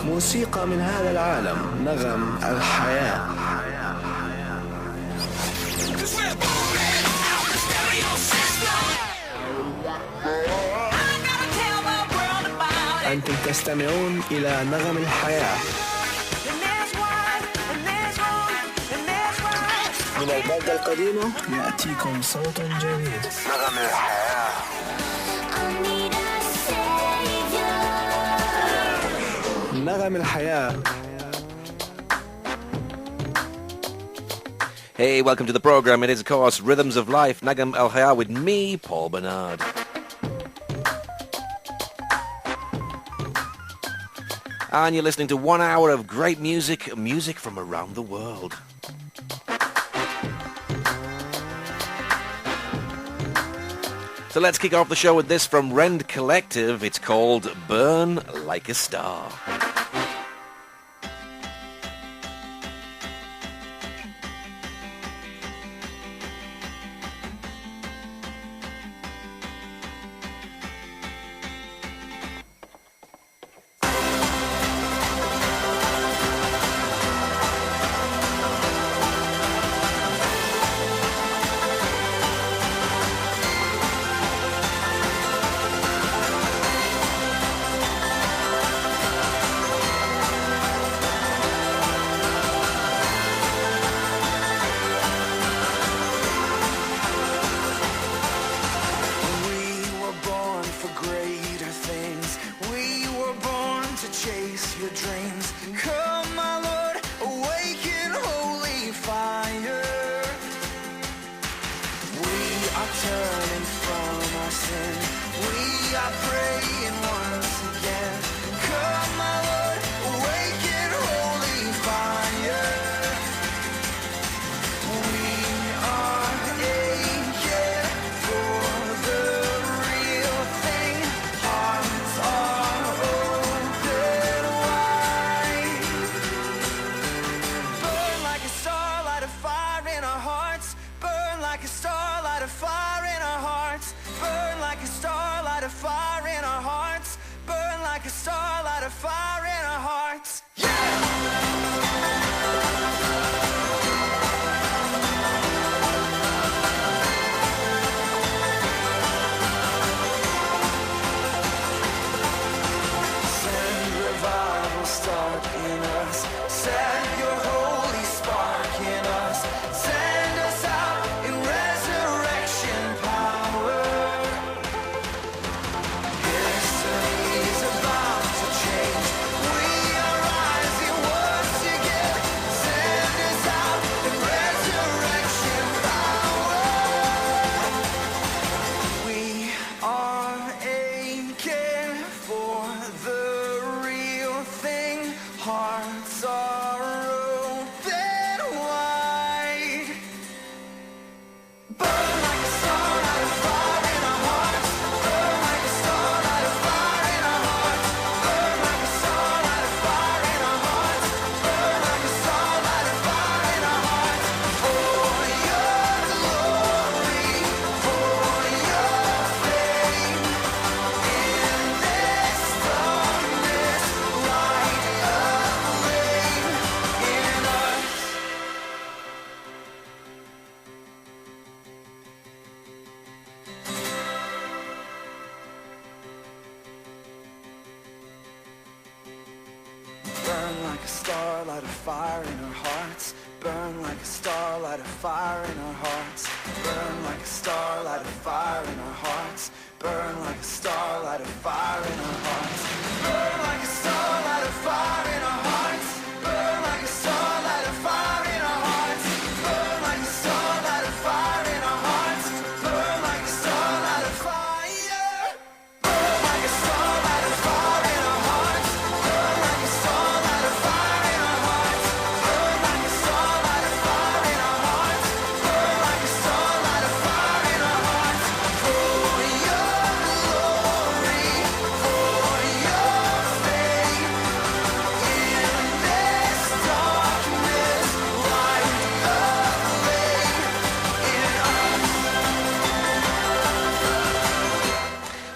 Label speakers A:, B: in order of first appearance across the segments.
A: موسيقى من هذا العالم. نغم الحياة. أنتم تستمعون إلى نغم الحياة من البلدة القديمة. يأتيكم صوت جديد. نغم الحياة. نغم الحياة.
B: Hey, welcome to the program. It is, of course, Rhythms of Life, Nagham El Hayah with me, Paul Bernard. And you're listening to 1 hour of great music from around the world. So let's kick off the show with this from Rend Collective. It's called Burn Like a Star.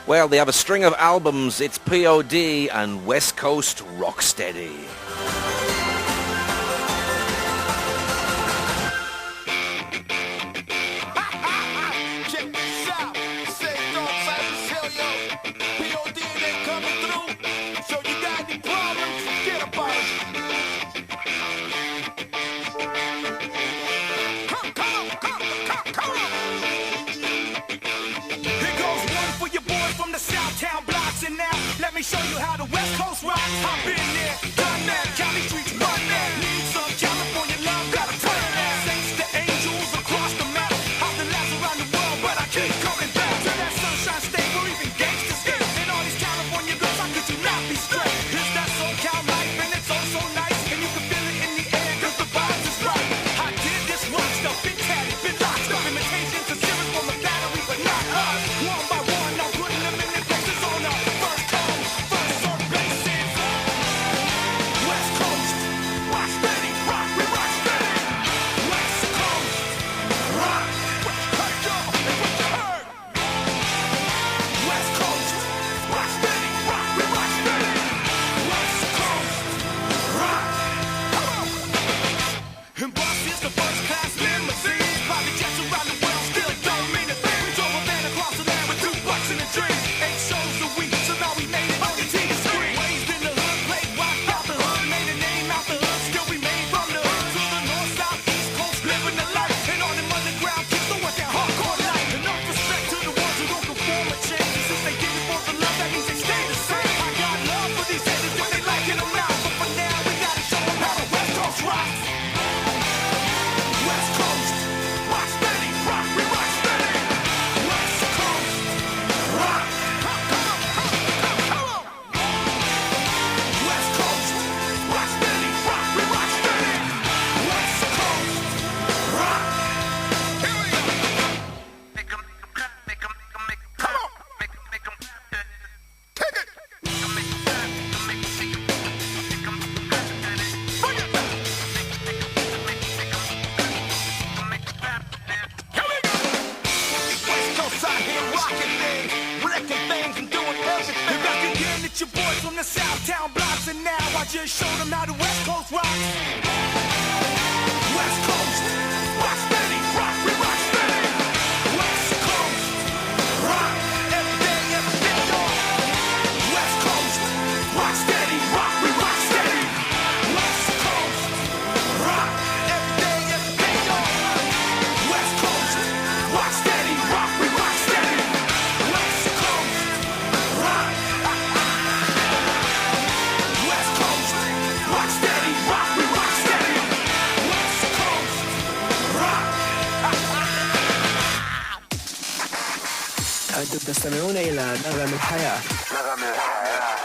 B: Well, they have a string of albums. It's POD and West Coast Rocksteady.
C: Let me show you how the West Coast rocks. I've been there, done that. County streets run that. Need some California love, gotta turn that. Saints to angels across the map. I've been last around the world, but I keep coming back to that sunshine state where even gangsters stay. And all these California girls, how could you not be straight? It's that SoCal life, and it's oh so nice. And you can feel it in the air, cause the vibes is right. I did this rock stuff, been tatted, been locked up. Imitations to serious from the battery, but not us. One by one, I'm putting them in their places on us. Just show them how the West Coast rocks. West Coast, rock steady, rock, we rock steady. West Coast, rock, every day, y'all. West Coast, rock steady, rock, we rock steady. West Coast, rock, every day, y'all. West Coast, rock steady, rock, we rock steady. West Coast, rock. Rock steady, rock, we rock steady. West Coast, rock.
A: أنتم تستمعون إلى نغم الحياة. نغم الحياة.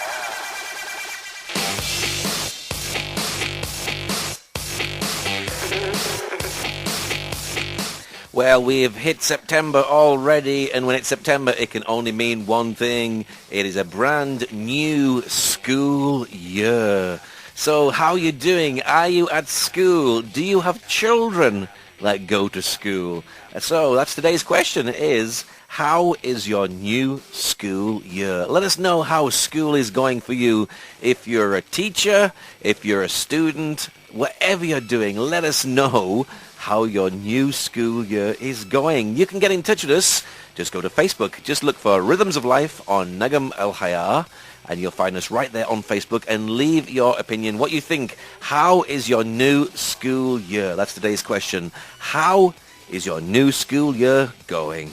B: Well, we've hit September already, and when it's September, it can only mean one thing. It is a brand new school year. So how are you doing? Are you at school? Do you have children that go to school? So that's today's question is, how is your new school year? Let us know how school is going for you. If you're a teacher, if you're a student, whatever you're doing, let us know how your new school year is going. You can get in touch with us. Just go to Facebook. Just look for Rhythms of Life on Nagham El Hayah, and you'll find us right there on Facebook, and leave your opinion, what you think. How is your new school year? That's today's question. How is your new school year going?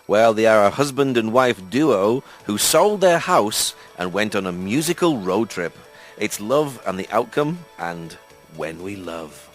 B: Well, they are a husband and wife duo who sold their house and went on a musical road trip. It's Love and the Outcome and When We Love.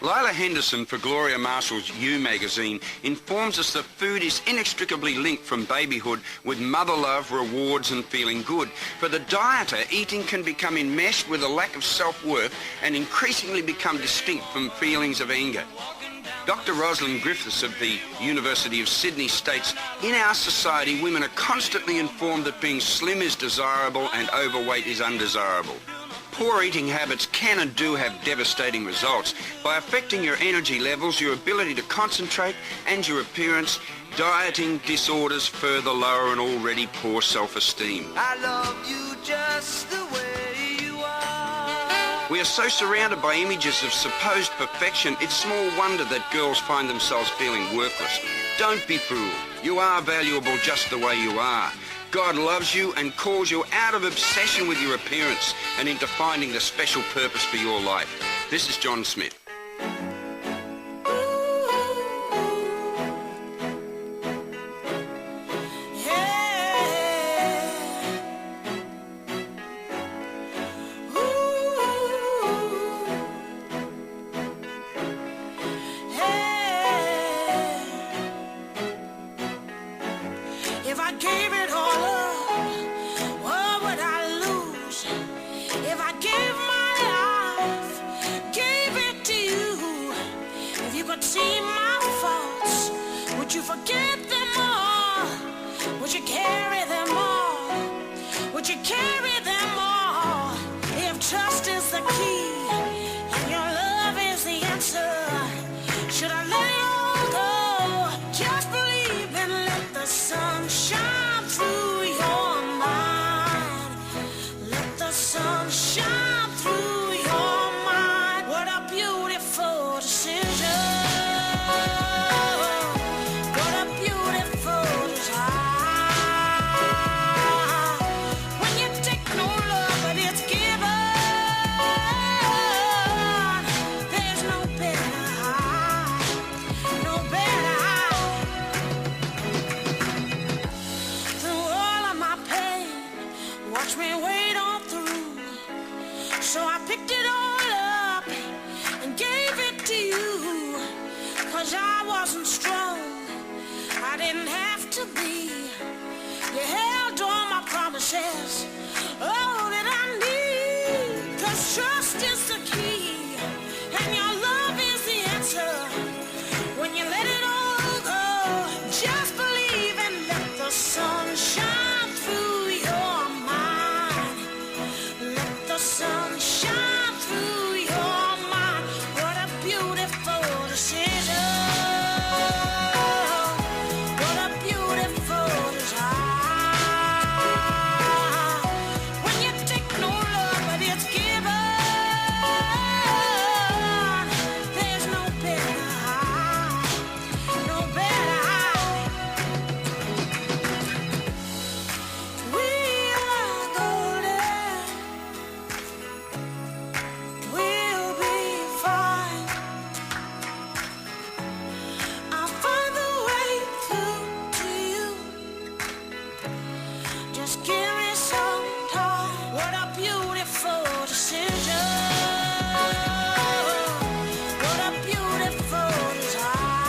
D: Lila Henderson for Gloria Marshall's You magazine informs us that food is inextricably linked from babyhood with mother love, rewards and feeling good. For the dieter, eating can become enmeshed with a lack of self-worth and increasingly become distinct from feelings of anger. Dr. Rosalind Griffiths of the University of Sydney states, in our society, women are constantly informed that being slim is desirable and overweight is undesirable. Poor eating habits can and do have devastating results. By affecting your energy levels, your ability to concentrate and your appearance, dieting disorders further lower an already poor self-esteem.
C: I love you just the way you are.
D: We are so surrounded by images of supposed perfection, it's small wonder that girls find themselves feeling worthless. Don't be fooled. You are valuable just the way you are. God loves you and calls you out of obsession with your appearance and into finding the special purpose for your life. This is John Smith.
C: If I gave it all up, what would I lose? If I gave my life, gave it to you, if you could see my faults, would you forget them all? Would you carry them all? Would you carry them all? If trust is the key and your love is the answer, should I let it all go? Just believe and let the sun shine through your mind. Let the sun shine through your mind. What a beautiful decision. What a beautiful desire. When you take no love but it's given, there's no better high, no better high. Through all of my pain, watch me wade on through. So I picked it all up and gave it to you. 'Cause I wasn't strong, I didn't have to be. You held all my promises, all that I need. 'Cause trust is the key and your love is the answer. When you let it all go, just believe and let the sun shine through your mind. Let the sun shine through your mind. What a beautiful decision. What a beautiful desire. When you take no love but it's given, there's no better high, no better high. We are golden, we'll be fine. I'll find the way through to you. Just give me some time. What a beautiful decision. What a beautiful desire.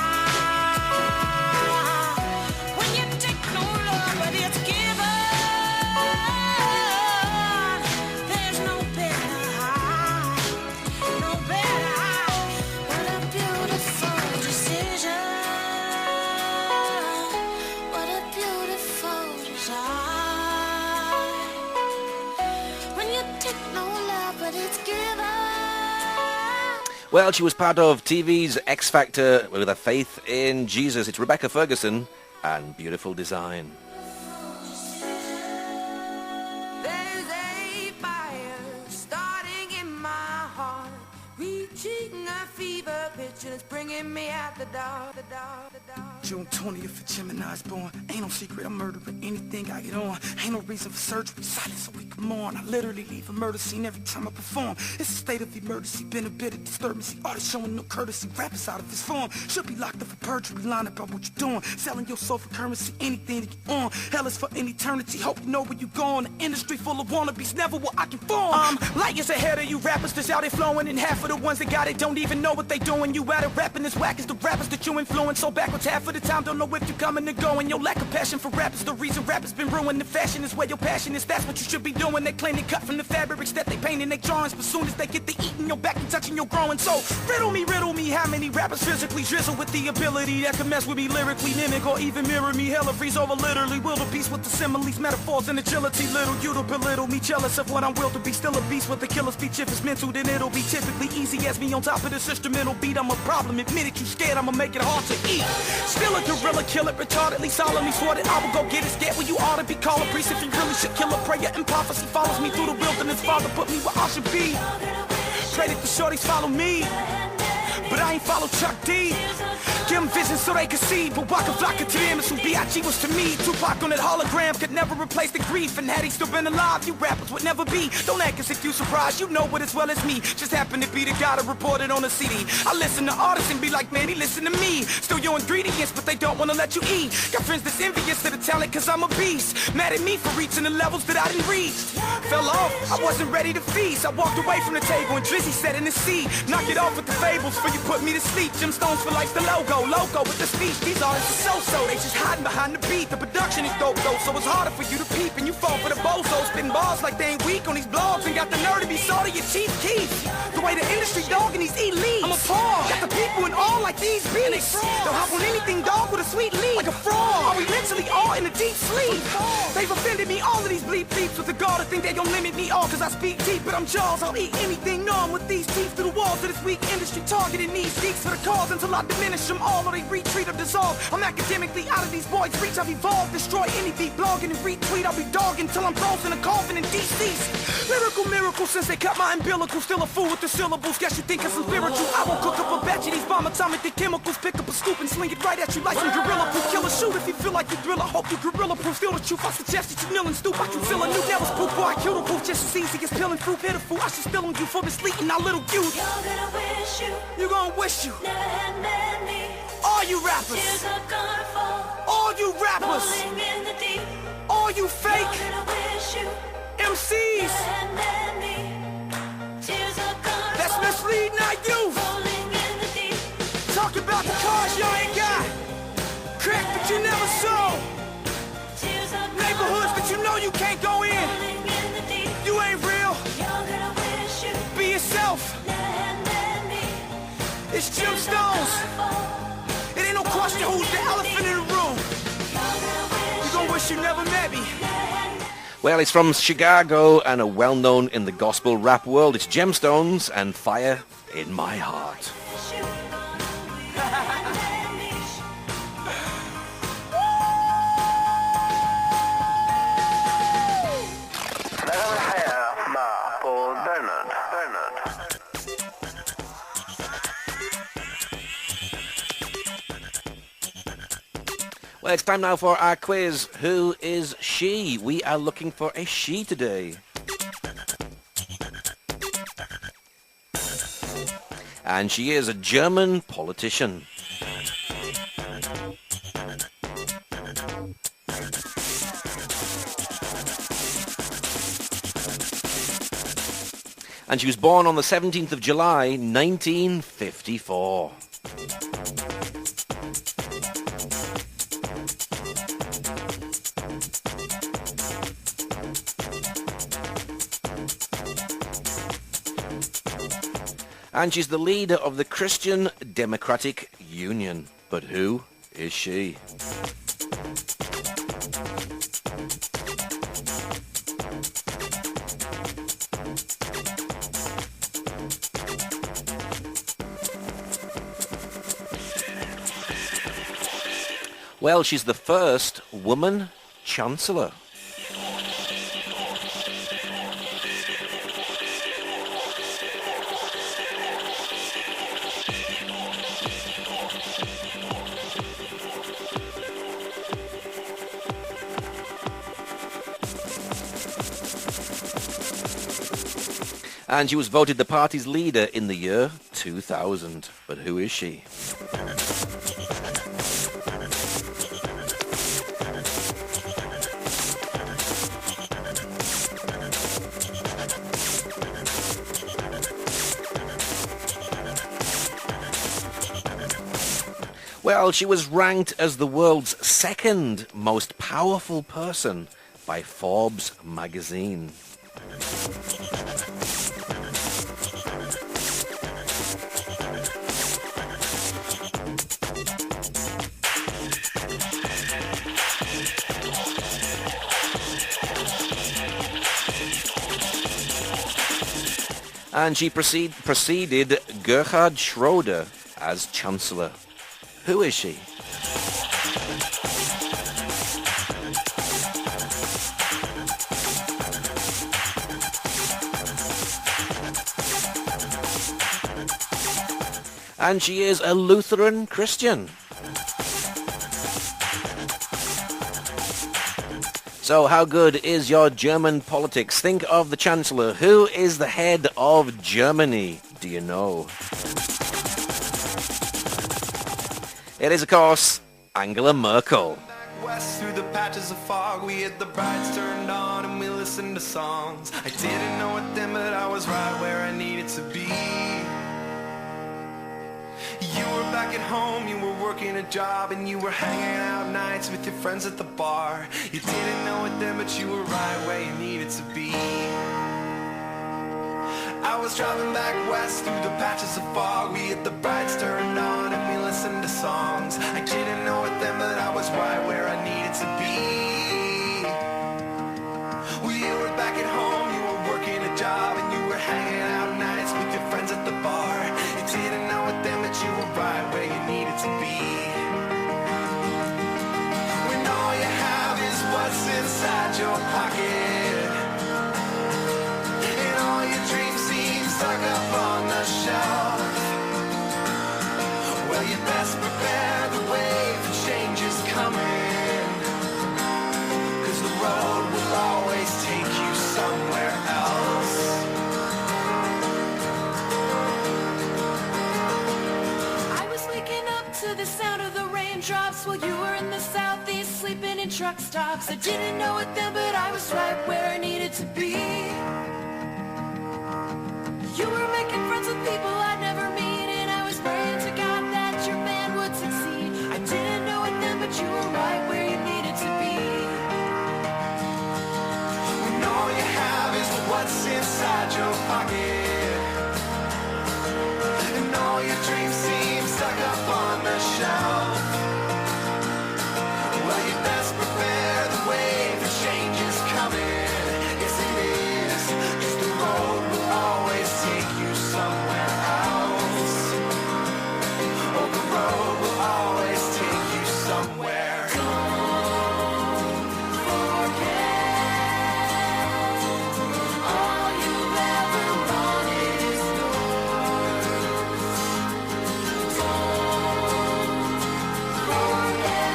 C: When you take no love but it's given, there's no better high, no better high. What a beautiful decision. What a beautiful desire. When you take no love but it's given.
B: Well, she was part of TV's X Factor with a faith in Jesus. It's Rebecca Ferguson and Beautiful Design.
C: There's a fire starting in my heart, reaching a fever pitch and it's bringing me out the dark, the dark, the dark.
A: June 20th for Gemini's born. Ain't no secret, I'm murdering anything I get on. Ain't no reason for surgery, silence so we can mourn. I literally leave a murder scene every time I perform. It's a state of emergency, been a bit of disturbance. Artists showing no courtesy, rappers out of his form. Should be locked up for perjury, lying about what you're doing. Selling your soul for currency, anything that you on. Hell is for an eternity, hope you know where you going. The industry full of wannabes, never will I conform. Light years ahead of you rappers that's out there flowing, and half of the ones ones that got it don't even know what they doing. You out of rapping as whack as the rappers that you influence. So backwards half of the time, don't know if you coming or going. Your lack of passion for rap is the reason rap has been ruined. The fashion is where your passion is, that's what you should be doing. They claim they cut from the fabrics that they paint in their drawings, but soon as they get to eating your back and touching your growing. So riddle me, how many rappers physically drizzle with the ability that can mess with me lyrically, mimic or even mirror me? Hella freeze over literally, wildebeest with the similes, metaphors and agility. Little you to belittle me, jealous of what I'm willed to be. Still a beast with a killer speech. If it's mental, then it'll be typically easy as me on top of this instrumental beat. I'm a problem, admit it, you scared, I'ma make it hard to eat. Still a gorilla, kill it, retardedly, solemnly swore that I will go get it. Scared where you ought to be, call a priest if you really should kill a prayer. And prophecy follows me through the wilderness. Father put me where I should be. Pray that the shorties follow me, but I ain't follow Chuck D. Give them vision so they can see, but Waka Flocka to them is who B.I.G. was to me. Tupac on that hologram could never replace the grief, and had he still been alive, you rappers would never be. Don't act as if you surprised, you know it as well as me. Just happen to be the guy that reported on the CD. I listen to artists and be like, man, he listen to me. Still your ingredients, but they don't wanna let you eat. Got friends that's envious of the talent, cause I'm a beast. Mad at me for reaching the levels that I didn't reach. Fell off, I wasn't ready to feast. I walked away from the table and Drizzy said in the sea, knock it off with the fables, for you put me to sleep. Gemstones for life, the logo with the speech. These artists are so-so, they just hiding behind the beat. The production is dope though, so it's harder for you to peep. And you fall for the bozos, spitting bars like they ain't weak on these blogs, and got the nerve to be sold to your chief keep. The way the industry dog and these elites, I'm appalled. Got the people in all like these beats. They'll hop on anything dog with a sweet lead, like a fraud. Are we mentally all in a deep sleep? They've offended me, all of these bleep bleeps. With the guard, I think they gon' limit me all, cause I speak deep, but I'm Jaws. I'll eat anything, no, I'm with these teeth through the walls of this weak industry, targeting these geeks for the cause until I diminish them all, or they retreat or dissolve. I'm academically out of these boys' reach. I've evolved, destroy any beat, blogging and retweet. I'll be dogging till I'm frozen in a coffin and deceased. Lyrical miracle since they cut my umbilical. Still a fool with the syllables. Guess you think it's spiritual. I will cook up a batch of these bomb atomic chemicals. Pick up a scoop and sling it right at you like some gorilla proof. Kill a shoot if you feel like you drill. I hope you gorilla proof. Still the truth. I suggest that you kneel and stoop. I can feel a new devil's poop. Boy, I kill the proof just as easy as peeling fruit. Pitiful. I should spill on you for misleading our little youth.
E: You're gonna wish you.
A: You're gonna wish you.
E: Never had met me.
A: All you rappers.
E: Tears are gonna fall.
A: All you rappers.
E: Falling in the deep.
A: All you fake
E: You're gonna wish you.
A: MCs.
E: Never had met me. Tears are gonna
A: That's
E: fall.
A: misleading our youth.
E: Falling in the deep.
A: Talk about the cars you ain't got. Crack that you never saw.
E: Tears are gonna
A: Neighborhoods that you know you can't go in.
E: falling in the deep.
A: You ain't real.
E: You're gonna wish you.
A: Be yourself.
E: Never had met me.
A: It's gemstones. It ain't no question who's the elephant in the room. You gon' wish you never met me.
B: Well, it's from Chicago and a well-known in the gospel rap world. It's Gemstones and Fire in My Heart.
F: نغم الحياة مع بول برنارد.
B: Well, it's time now for our quiz. Who is she? We are looking for a she today. And she is a German politician. And she was born on the 17th of July, 1954. And she's the leader of the Christian Democratic Union. But who is she? Well, she's the first woman chancellor. And she was voted the party's leader in the year 2000. But who is she? Well, she was ranked as the world's second most powerful person by Forbes magazine. And she preceded Gerhard Schroeder as Chancellor. Who is she? And she is a Lutheran Christian. So how good is your German politics? Think of the Chancellor. Who is the head of Germany? Do you know? It is, of course, Angela Merkel.
C: West through the patches of fog, we had the brights turned on and we listened to songs. I didn't know it then, but I was right where I needed to be. You were back at home, you were working a job, and you were hanging out nights with your friends at the bar. You didn't know it then, but you were right where you needed to be. I was driving back west through the patches of fog. We had the brights turned on and we listened to songs. I didn't know it then, but I was right where I needed to be. Well, you were back at home, you were working a job, and you were hanging out nights with your friends at the bar. You didn't know it then, but you were right where you needed to be. When all you have is what's inside your pocket, and all your dreams seem stuck up on the shelf, well, you best prepare the way for change is coming, 'cause the road will always take you somewhere else.
E: I was waking up to the sound of the raindrops while you were in the southeast sleeping in truck stops. I didn't know it then, but I was right where I needed to be. You were making friends with people I'd never meet, and I was praying to God that your man would succeed. I didn't know it then, but you were right where you needed to be.
C: When all you have is what's inside your pocket, and all your dreams seem stuck up on the shelf, well, you best prepare the way for change is coming. Yes, it is, 'cause the road will always take you somewhere else. Oh, the road will always take you somewhere.
E: All you've ever wanted is yours. Don't forget.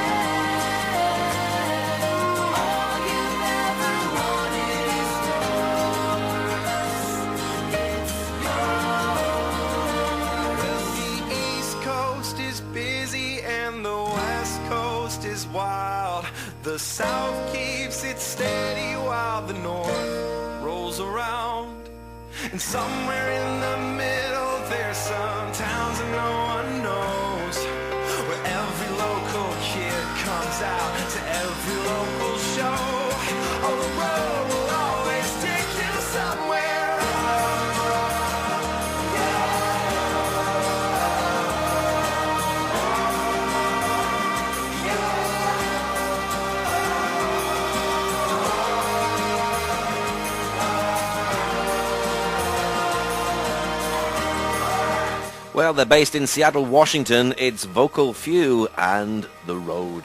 E: All you've ever wanted is yours. It's yours.
C: The East Coast is busy and the West Coast is wild. The South keeps it steady while the North rolls around. And somewhere in the middle there's some towns that no one knows, where every local kid comes out to every local show. Oh, the road will always take you somewhere.
B: Well, they're based in Seattle, Washington. It's Vocal Few and The Road.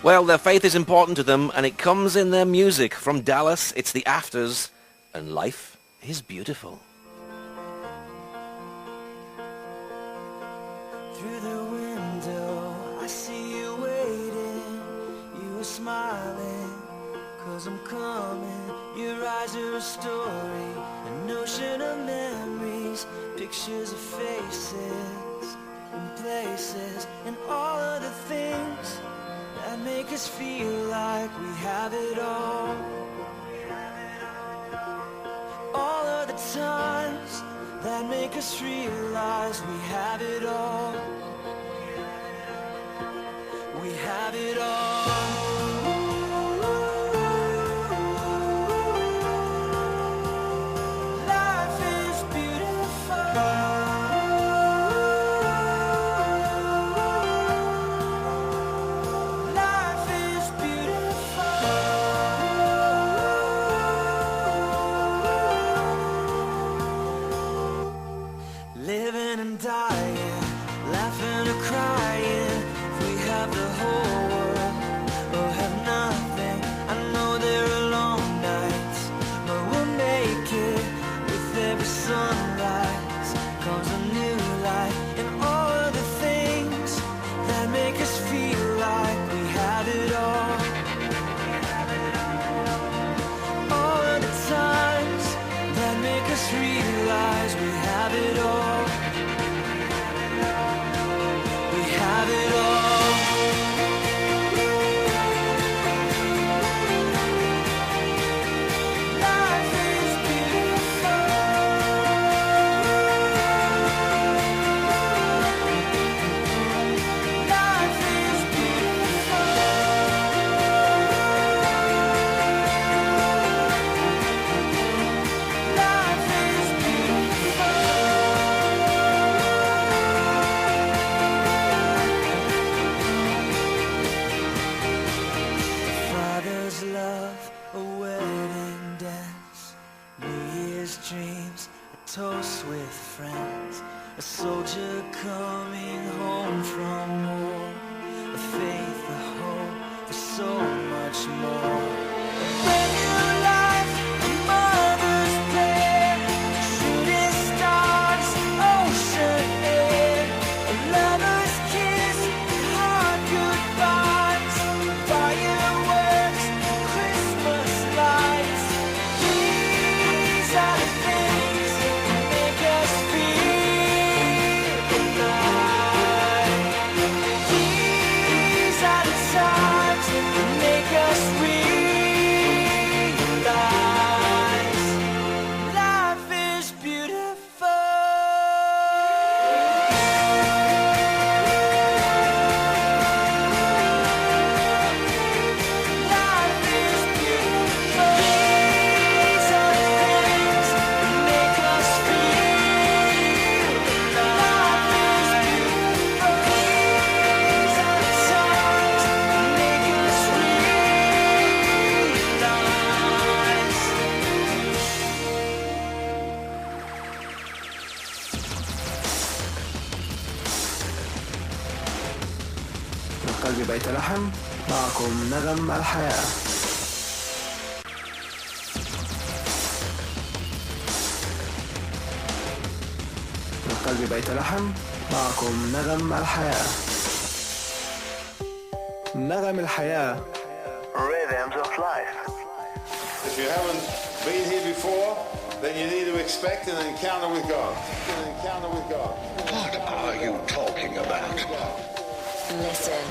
B: Well, their faith is important to them, and it comes in their music. From Dallas, it's the Afters, and Life is Beautiful.
G: Through the window, I see you waiting. You are smiling, 'cause I'm coming. Your eyes are a story, an ocean of memories. memories, pictures of faces and places, and all of the things that make us feel like we have it all. All of the times that make us realize we have it all. We have it all. Living and dying, laughing or crying, if we have the whole world or have nothing. I know there are long nights, but we'll make it. With every sunrise comes a new light, and all of the things that make us feel like we have it all. All of the times that make us realize we have it all. Have it all. Life is beautiful. Life is beautiful. Life is beautiful. Love, a wedding dance, New Year's dreams, a toast with friends, a soldier coming home from war, a faith, a hope, for so much more. A brand new life, a mother's prayer, shooting stars, ocean air, a lover's kiss, hard goodbyes, fireworks, Christmas lights. These are the things that make us feel alive. These are the times that make us realize life is beautiful. Life is beautiful. These are the things that make us feel alive. Life is beautiful. These are the times that make us
F: من قلب بيت لحم، معكم نغم الحياة. من قلب بيت لحم، معكم نغم الحياة. نغم الحياة. Rhythms of life.
H: If you haven't been here before, then you need to expect an encounter with God. An encounter with God.
I: What are you talking about?
E: Listen,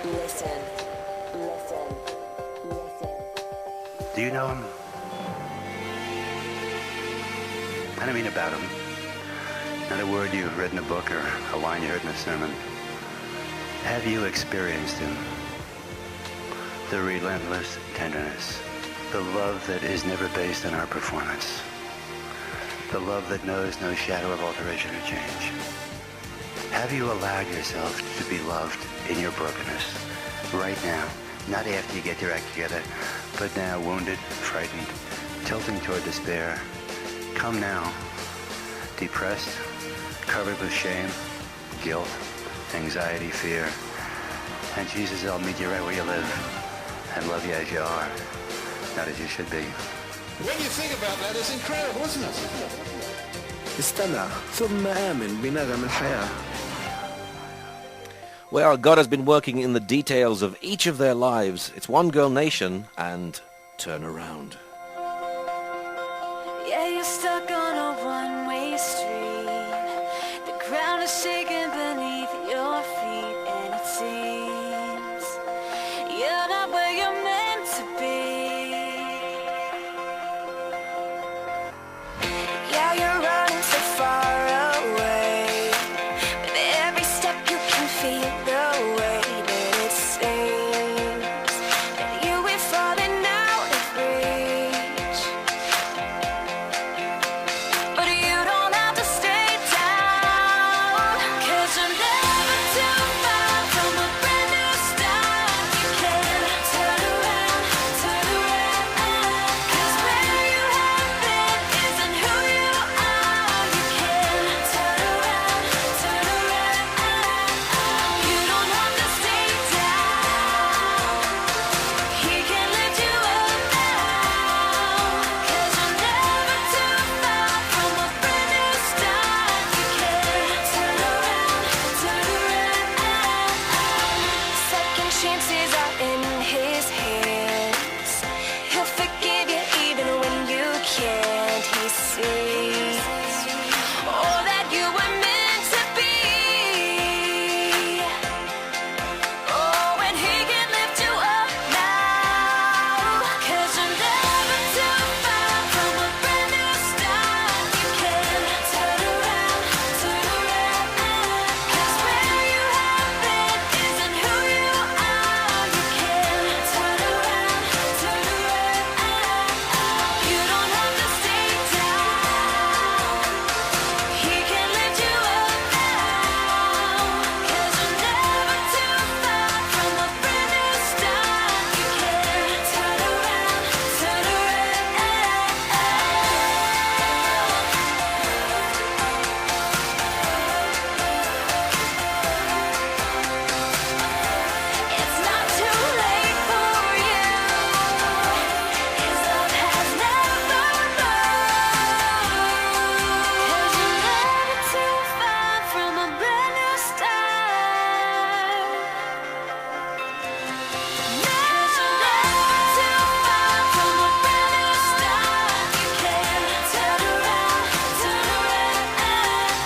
E: listen, listen, listen.
J: Do you know him? I don't mean about him. Not a word you've read in a book or a line you heard in a sermon. Have you experienced him? The relentless tenderness. The love that is never based on our performance. The love that knows no shadow of alteration or change. Have you allowed yourself to be loved in your brokenness right now? Not after you get your act together, but now wounded, frightened, tilting toward despair. Come now, depressed, covered with shame, guilt, anxiety, fear. And Jesus will meet you right where you live and love you as you are, not as you should be.
H: When you think about that, it's incredible, isn't it?
F: استمع ثم آمن بنغم الحياة.
B: Well, God has been working in the details of each of their lives. It's One Girl Nation and Turn Around.
E: Yeah, you're stuck on a one-way street. The ground is shaking beneath your feet, and it seems you're not where you're meant to be. Yeah, you're running so far away, but every step you can feel the weight, and it seems that you are falling out of reach. But you don't have to stay down, 'cause you're never too far from a brand new start. You can turn around, 'cause where you have been isn't who you are. You can turn around. You don't have to stay down. He can lift you up now, 'cause you're never too far from a brand new start. You can turn around. Second chances are in his hands. He'll forgive you even when you can't. He sees all that you were meant to be. Oh, and he can lift you up now, 'cause you're never too far from a brand new start. You can turn around, 'cause where you have been isn't who you are. You can turn around. You don't have to stay down. He can lift you up now, 'cause you're never too far from a brand new start. You can turn around. It's not too late for you. His love has never moved, 'cause you're never too far from a brand new start. 'Cause you're never too far from a brand new start. You can turn around,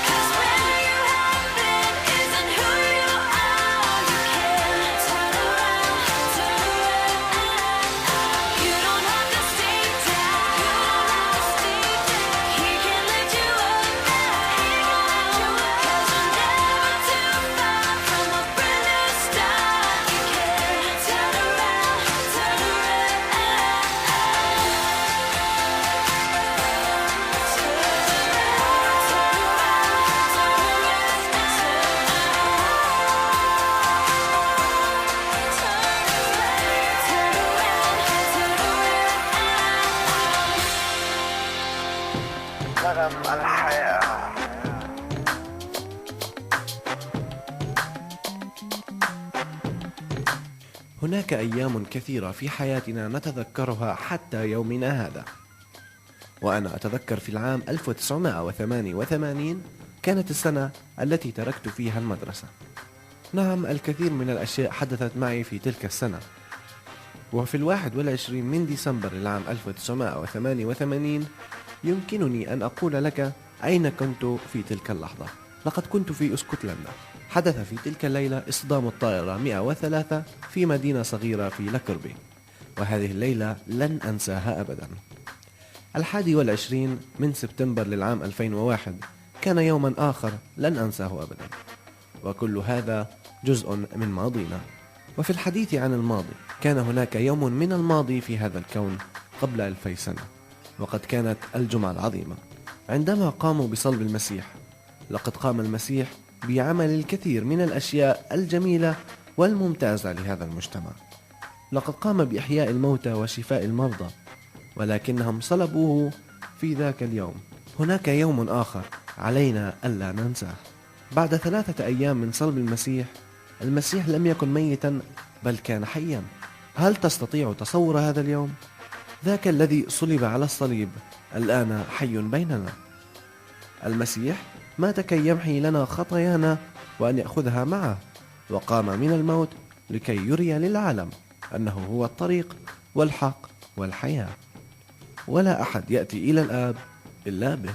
E: 'cause where you have been isn't who you are. You can turn around. You don't have to stay down. He can lift you up now, 'cause you're never too far from a brand new start. You can turn around.
F: نغم الحياة.
K: هناك أيام كثيرة في حياتنا نتذكرها حتى يومنا هذا، وأنا أتذكر في العام 1988 كانت السنة التي تركت فيها المدرسة. نعم، الكثير من الأشياء حدثت معي في تلك السنة، وفي 21 من ديسمبر العام 1988 يمكنني أن أقول لك أين كنت في تلك اللحظة. لقد كنت في اسكتلندا. حدث في تلك الليلة اصطدام الطائرة 103 في مدينة صغيرة في لاكربي، وهذه الليلة لن أنساها أبدا. 21 من سبتمبر للعام 2001 كان يوما آخر لن أنساه أبدا، وكل هذا جزء من ماضينا. وفي الحديث عن الماضي، كان هناك يوم من الماضي في هذا الكون قبل 2000 سنة، وقد كانت الجمعة العظيمة عندما قاموا بصلب المسيح. لقد قام المسيح بعمل الكثير من الأشياء الجميلة والممتازة لهذا المجتمع. لقد قام بإحياء الموتى وشفاء المرضى، ولكنهم صلبوه في ذاك اليوم. هناك يوم آخر علينا ألا ننساه. بعد 3 أيام من صلب المسيح لم يكن ميتا، بل كان حيا. هل تستطيع تصور هذا اليوم؟ ذاك الذي صلب على الصليب الآن حي بيننا. المسيح مات كي يمحي لنا خطايانا وأن يأخذها معه، وقام من الموت لكي يري للعالم أنه هو الطريق والحق والحياة، ولا أحد يأتي إلى الآب إلا به.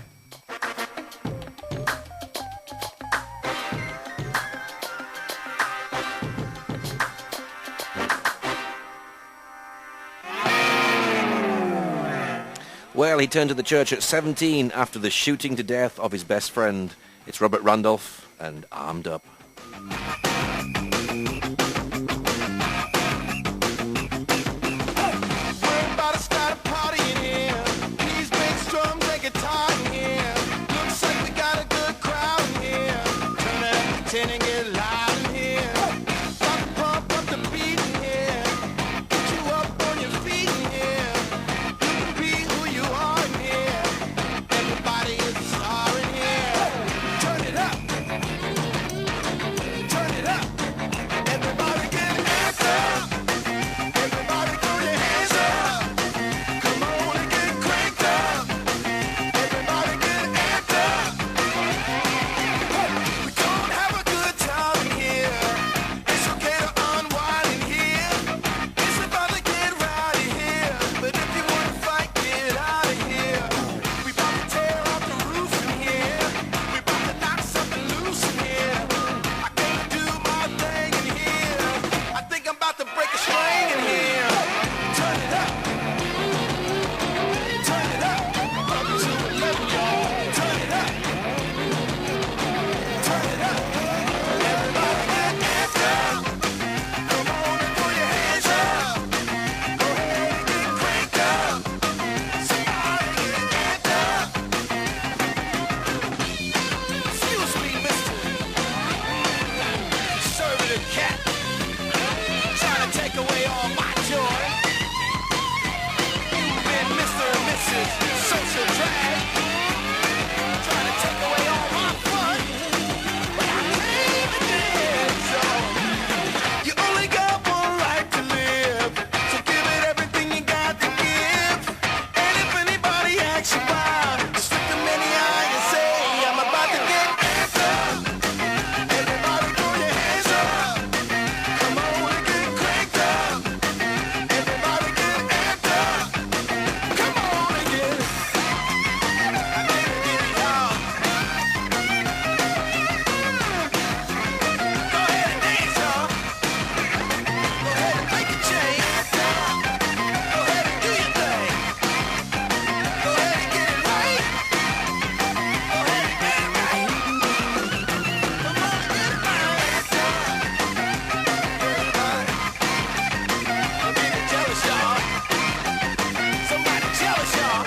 B: Well, he turned to the church at 17 after the shooting to death of his best friend. It's Robert Randolph and Armed Up.
C: We're about to start a party in here. These bass drums and guitar in here. Looks like we got a good crowd in here. Turn it up to 10 and get loud in here. Pump up the beat in here. Get you up on your feet in here. You can be who you are in here. Everybody is a star in here. Turn it up. Turn it up. Everybody get amped up. Everybody throw your hands up. Come on and get cranked up. Everybody get amped up. We gon' have a good time in here. It's okay to unwind in here. It's about to get right in here. But if you wanna fight, get out of here. We about to tear off the roof in here. We about to knock something loose in here. I came to do my thing in here. I think I'm about to break a string in here. Turn it up. Turn it up. Up to 11, y'all. Turn it up. Turn it up. Everybody get amped up. Come on and throw your hands up. Go ahead and get cranked up. Somebody get amped up. Excuse me, mister. Conservative cat. Trying to take away all my joy. You've been Mr. and Mrs. Social Drag. Trying to take away all my fun. But I came and did so. You only got one life to live. So give it everything you got to give. And if anybody asks you why, just look them in the eye and say, I'm about to get amped up. Everybody throw your hands up. Come on and get cranked up. Everybody get amped up. Come on and get it. I need to give it y'all. Go ahead and dance, y'all. Go ahead and make a change. Go ahead and do your thing. Go ahead and get it right. Go ahead and get it right. Come on and get it right. I'm getting jealous, y'all. Somebody jealous, y'all.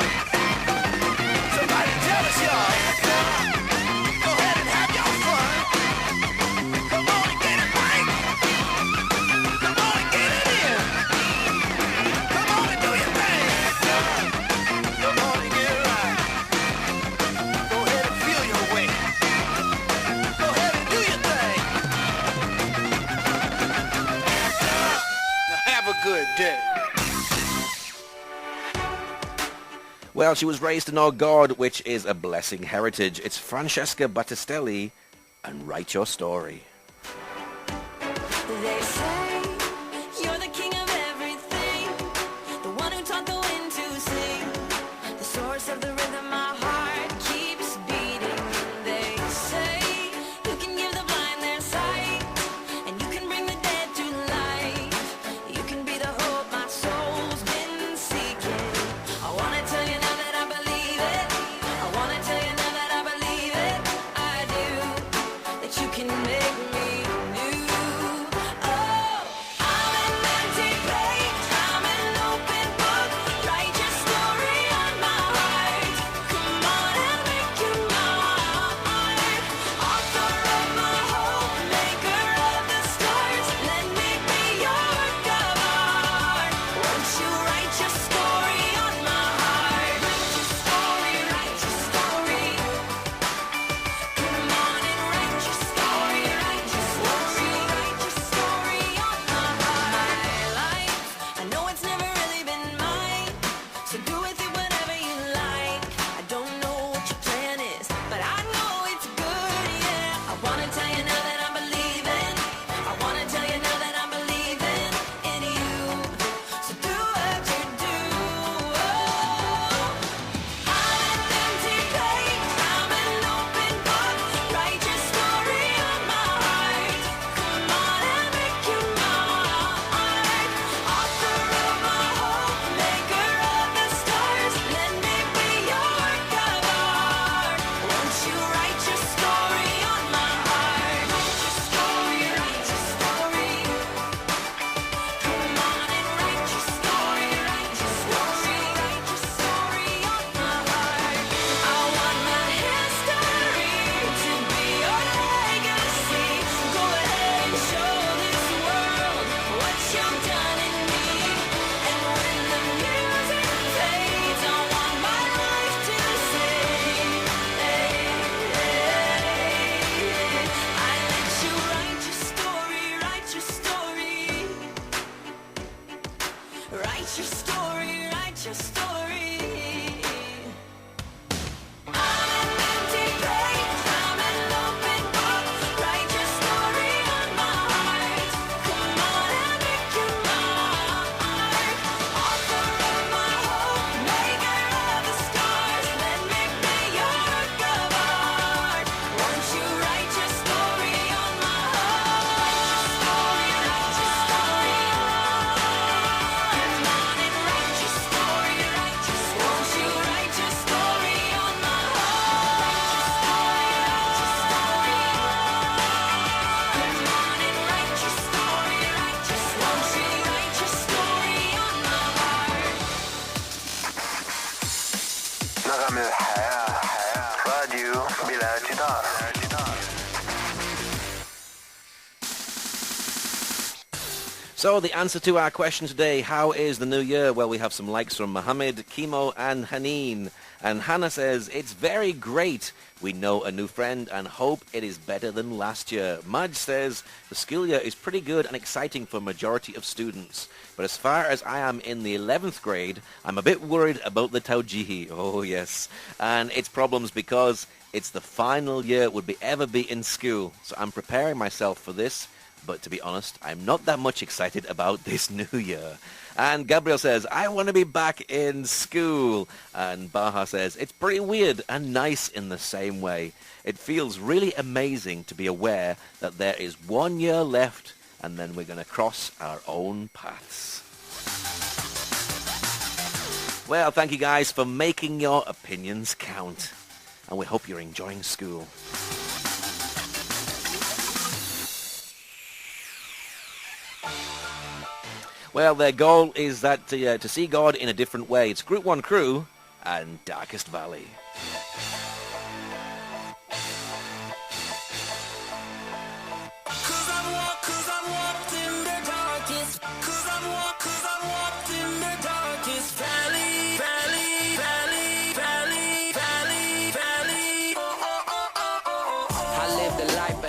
C: Somebody jealous, y'all. Go ahead and have your fun. Come on and get it right. Come on and get it in. Come on and do your thing. Come on and get it right. Go ahead and feel your way. Go ahead and do your thing. Now have a good day.
B: Well, she was raised to know God, which is a blessing heritage. It's Francesca Battistelli and Write Your Story.
E: They say you're the king of everything, the one who taught the wind to sing, the source of the rhythm my heart keeps beating. They say you can give the blind their sight, and you can bring the dead to life. You can be the hope my soul's been seeking. I wanna tell you now that I believe it. I wanna tell you now that I believe it. I do. That you can make me
F: نغم الحياة راديو بلا جدار.
B: So the answer to our question today, how is the new year? Well, we have some likes from Mohammed, Kimo and Haneen. And Hannah says, it's very great. We know a new friend and hope it is better than last year. Maj says, the school year is pretty good and exciting for majority of students. But as far as I am in the 11th grade, I'm a bit worried about the Tawjihi. Oh, yes. And its problems because it's the final year would be ever be in school. So I'm preparing myself for this. But to be honest, I'm not that much excited about this new year. And Gabriel says, I want to be back in school. And Baha says, it's pretty weird and nice in the same way. It feels really amazing to be aware that there is 1 year left and then we're going to cross our own paths. Well, thank you guys for making your opinions count. And we hope you're enjoying school. Well, their goal is that to see God in a different way. It's Group 1 Crew and Darkest Valley.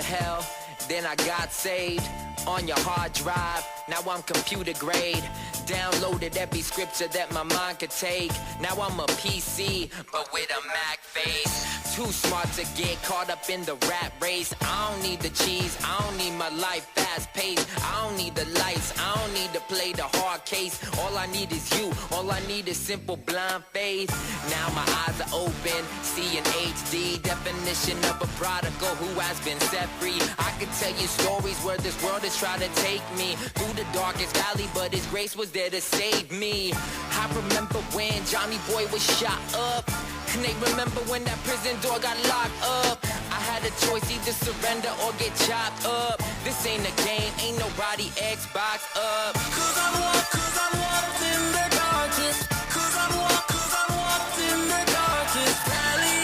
L: Hell, then I got saved on your hard drive. Now I'm computer grade. Downloaded every scripture that my mind could take. Now I'm a PC, but with a Mac face. Too smart to get caught up in the rat race. I don't need the cheese, I don't need my life fast paced. I don't need the lights, I don't need to play the hard case. All I need is you, all I need is simple blind faith. Now my eyes are open, seeing HD. Definition of a prodigal who has been set free. I could tell you stories where this world has tried to take me through the darkest valley, but his grace was there to save me. I remember when Johnny Boy was shot up, and they remember when that prison door got locked up. I had a choice, either surrender or get chopped up. This ain't a game, ain't nobody Xbox up. Cause I'm walked in the darkest. Cause I'm walked in the darkest valley.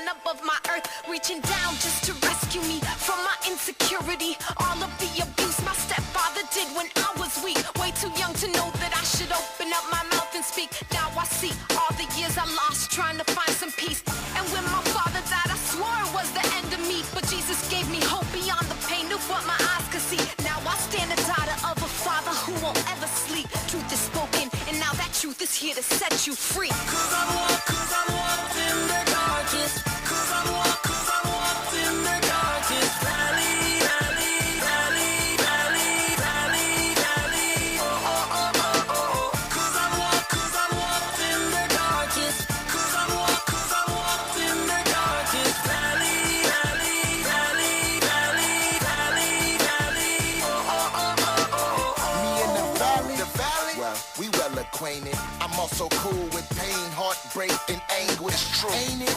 L: Above my earth, reaching down just to rescue me from my insecurity. All of the abuse my stepfather did when I was weak. Way too young to know that I should open up my mouth and speak. Now I see all the years I lost trying to find some peace. And when my father died, I swore it was the end of me. But Jesus gave me hope beyond the pain of what my eyes could see. Now I stand a daughter of a father who won't ever sleep. Truth is spoken, and now that truth is here to set you free. Cause I'm walked in the darkest. Cause I'm walked in the darkest valley, valley, valley, valley, valley, valley. Oh, oh, oh, oh, oh. Cause I'm walked in the darkest. Cause I'm walked in the darkest valley, valley, valley, valley, valley, valley. Oh, oh, oh, oh, oh.
M: Me in the valley, well, we well acquainted. I'm also cool with pain, heartbreak, and anguish. True, ain't it?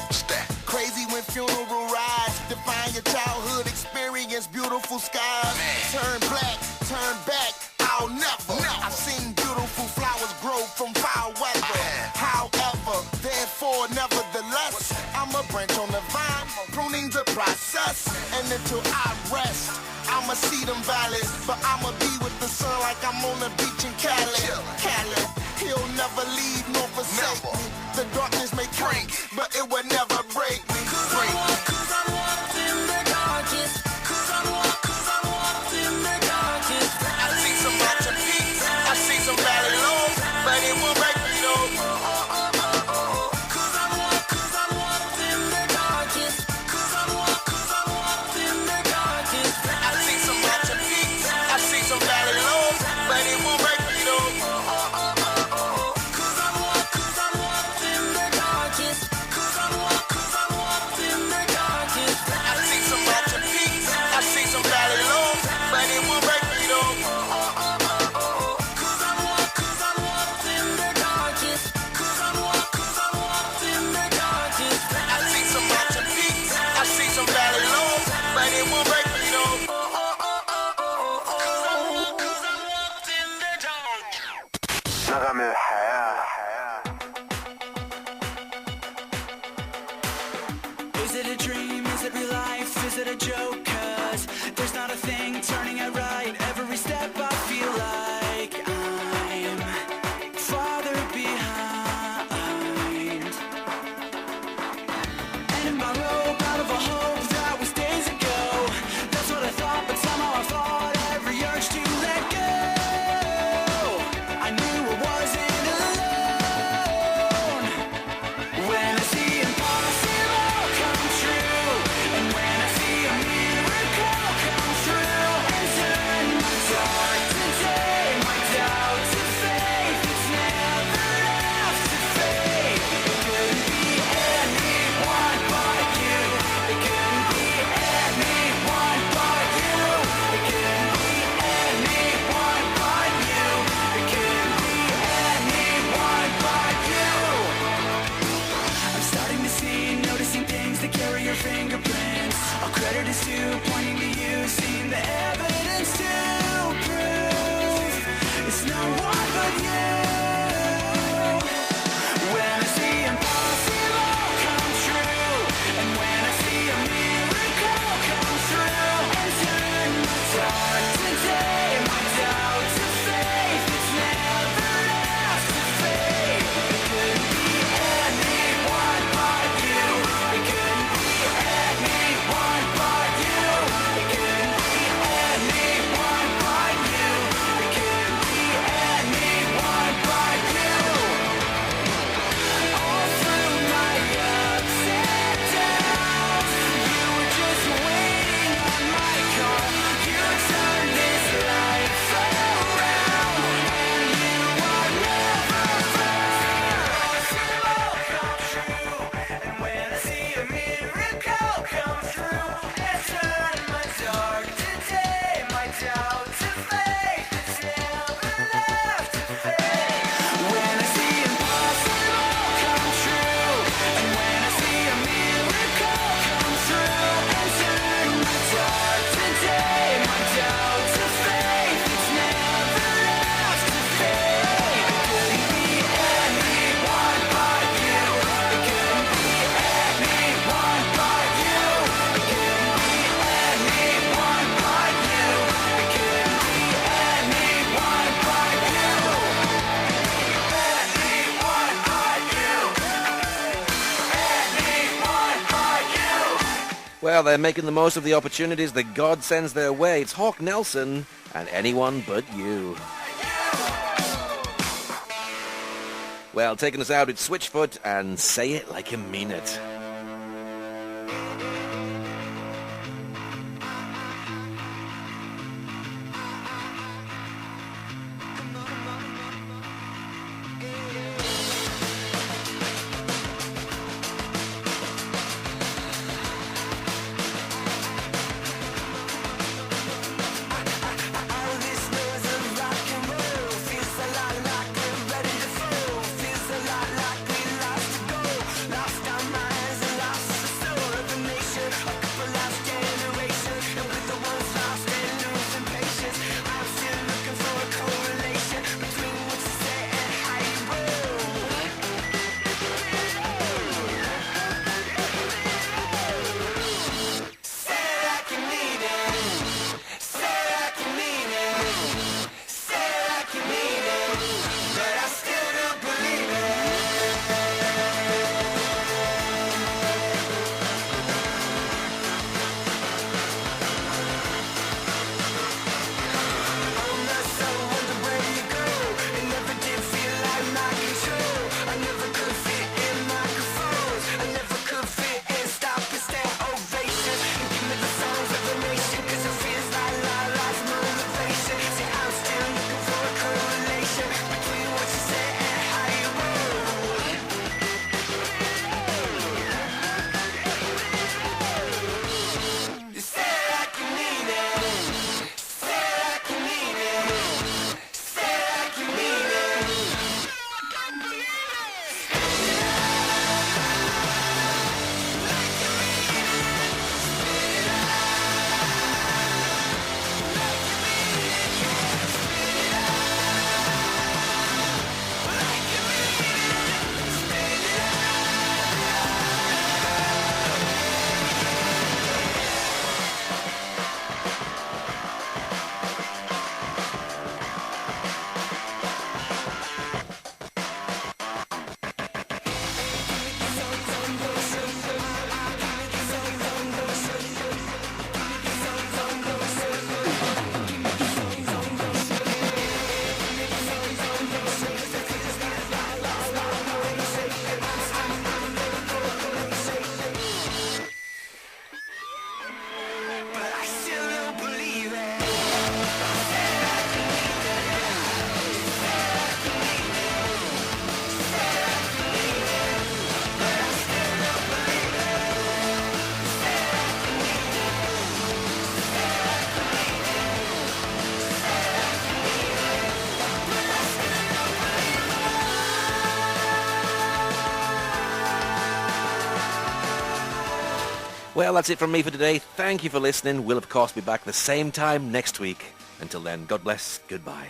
M: Crazy when funeral rides define your childhood experience. Beautiful skies turn black, turn back. I'll never. I've seen beautiful flowers grow from foul weather. However, therefore, nevertheless, I'm a branch on the vine, pruning the process. And until I rest, I'ma see them valleys, but I'ma be with the sun like I'm on the beach in Cali. He'll never leave nor forsake me. The darkness may come, but it will never break me. Cause I'm walked in the darkest. Cause I'm walked in the darkest valley. I see some mountain peaks, I see some valley lows, but it won't break me though. Cause I'm walked in the darkest. Cause I'm walked in the darkest valley. I see some mountain peaks, I see some valley lows, but it won't break me though. Cause I'm walked in the darkest. Cause I'm walked
C: it a joke? 'Cause there's not a thing turning out right. Every step I feel like I'm farther behind. And in my rope out of a hope that was days ago. That's what I thought, but somehow I fought every urge to let go. I knew I wasn't alone. When I see impossible come true, and when I see a miracle come true, and turn my dark to day, my doubt to faith, it's never left to fade. It couldn't be anyone but you. It couldn't be anyone but you. It couldn't be anyone but you. It couldn't be anyone but you. I'm starting to see, noticing things that carry your fingerprints. All credit is due, pointing to you, seeing the evidence to prove it's no one but you. When I see impossible come true, and when I see a miracle come true, and turn my dark to day, my doubt to faith, it's never left to fade. It couldn't be anyone but you. It couldn't be anyone but you. It couldn't be anyone but you. It couldn't be anyone but you. All through my ups and downs, you were just waiting on my call. You turned this life around, and you are never impossible come true. And when I see a miracle come true, and turn my dark to day, my doubt to faith, it's never left to fade. When I see impossible come true, and when I see a miracle come true, and turn my dark to day, my doubt to faith, it's never left to fade. It couldn't be anyone but you. It couldn't be anyone but you. It couldn't be anyone but you. It couldn't be anyone but you. Anyone but you. Anyone but you.
B: Well, they're making the most of the opportunities that God sends their way. It's Hawk Nelson and Anyone But You. Well, taking us out, it's Switchfoot and Say It Like You Mean It.
C: All this noise of rock and roll feels a lot like we're ready to fall. Feels a lot like we lost to go, lost our minds.
B: Well, that's it from me for today. Thank you for listening. We'll, of course, be back the same time next week. Until then, God bless. Goodbye.